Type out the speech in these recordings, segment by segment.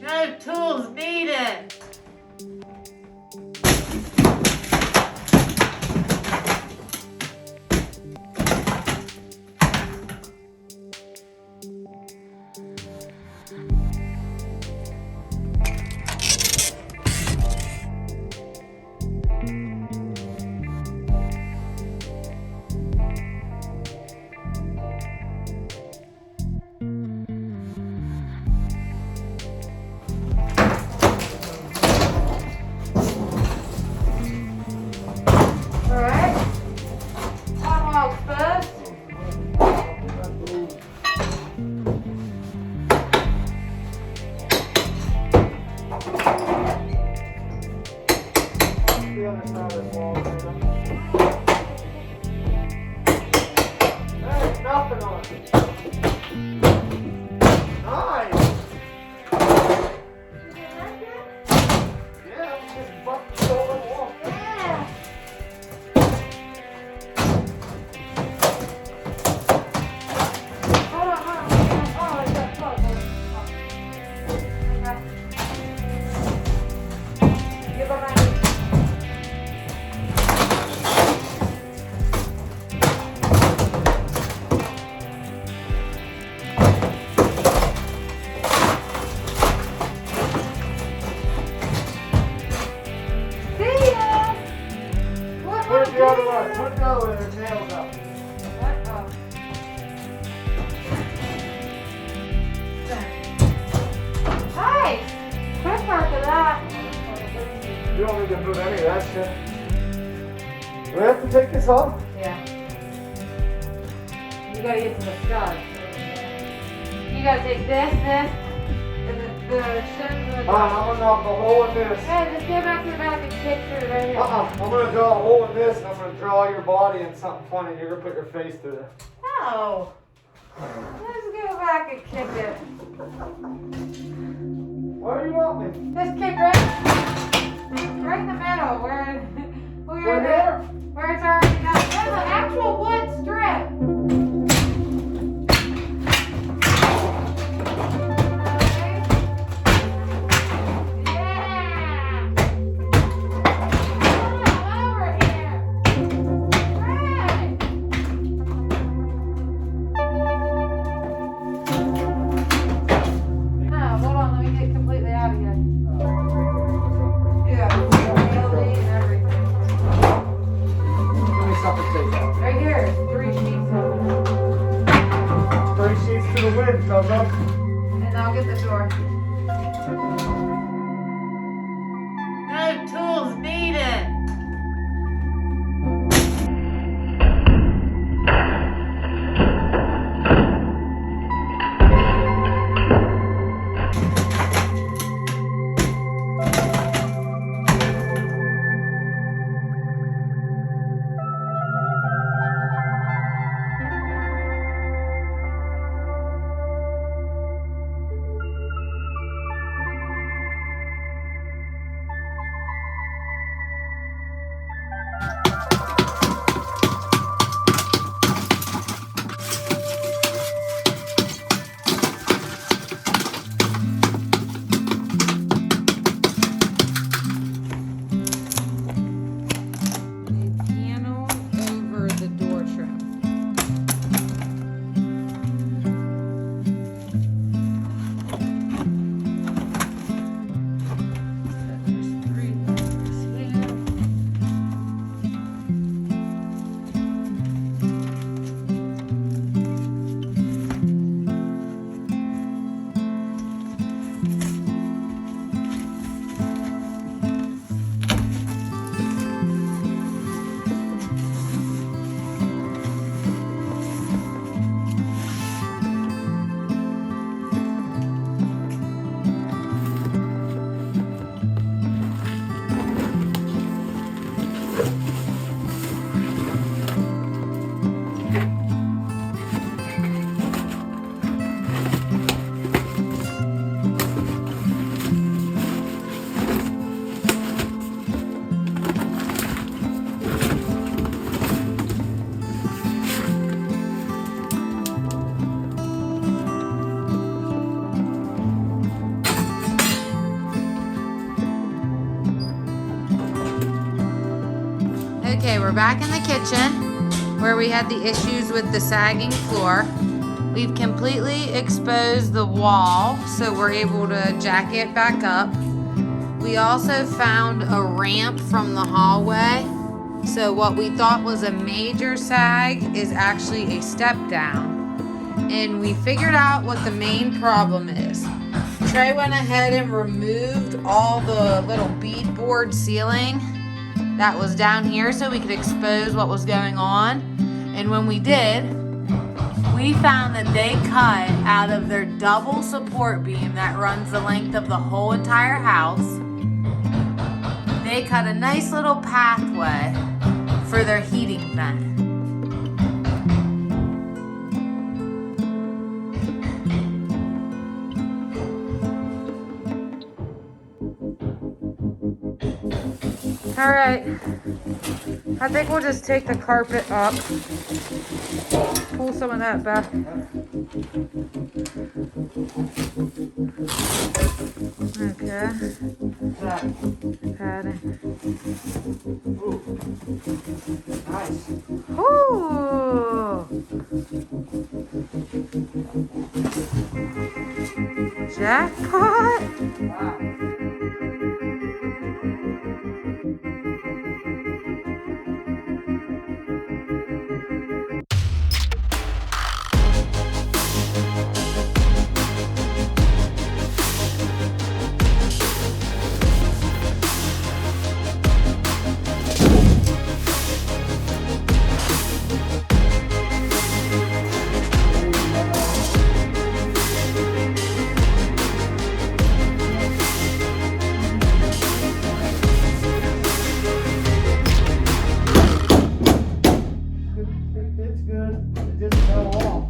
No tools needed. You don't need to move any of that shit. Do we have to take this off? Yeah. You gotta get to the stud. You gotta take this, and the shins and the I'm gonna knock a hole in this. Hey, just get back to the back and kick through right here. I'm gonna draw a hole in this and I'm gonna draw your body in something funny. You're gonna put your face through it. No. Let's go back and kick it. Where do you want me? Just kick right in the middle where it's already got there's an actual wood strip. Okay. Yeah. Come on over here. Right. No, hold on, let me get completely out of here. Yeah, nailed it and everything. Give me something to take out. Right here, 3 sheets of it. 3 sheets to the wind, cuzzo. And I'll get the door. No tools needed. Okay, we're back in the kitchen where we had the issues with the sagging floor. We've completely exposed the wall, so we're able to jack it back up. We also found a ramp from the hallway. So what we thought was a major sag is actually a step down. And we figured out what the main problem is. Trey went ahead and removed all the little beadboard ceiling that was down here so we could expose what was going on. And when we did, we found that they cut out of their double support beam that runs the length of the whole entire house. They cut a nice little pathway for their heating vent. All right, I think we'll just take the carpet up, pull some of that back. Okay, padding. Ooh. Nice. Ooh. Jackpot. Wow. It's good. It just fell off.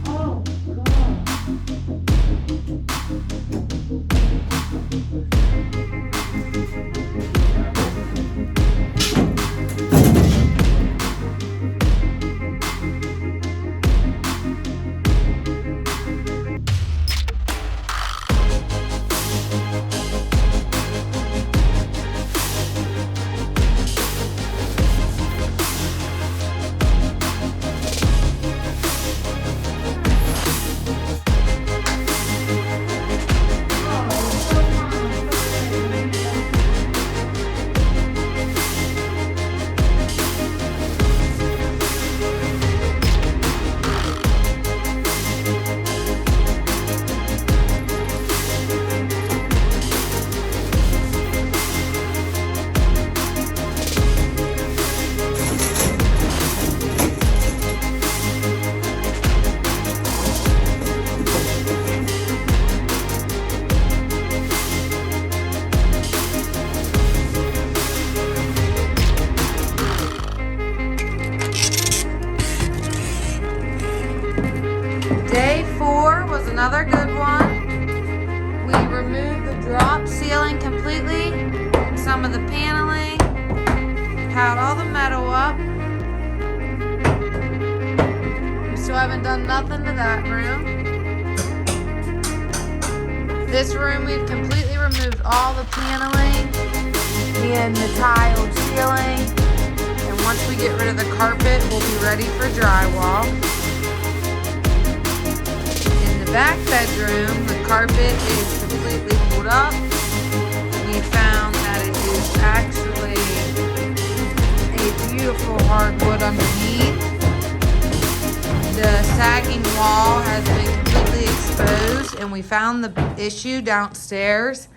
Oh, God. Day 4 was another good one. We removed the drop ceiling completely, some of the paneling, piled all the metal up. We still haven't done nothing to that room. This room we've completely removed all the paneling and the tiled ceiling. And once we get rid of the carpet, we'll be ready for drywall. Back bedroom, the carpet is completely pulled up. We found that it is actually a beautiful hardwood underneath. The sagging wall has been completely exposed, and we found the issue downstairs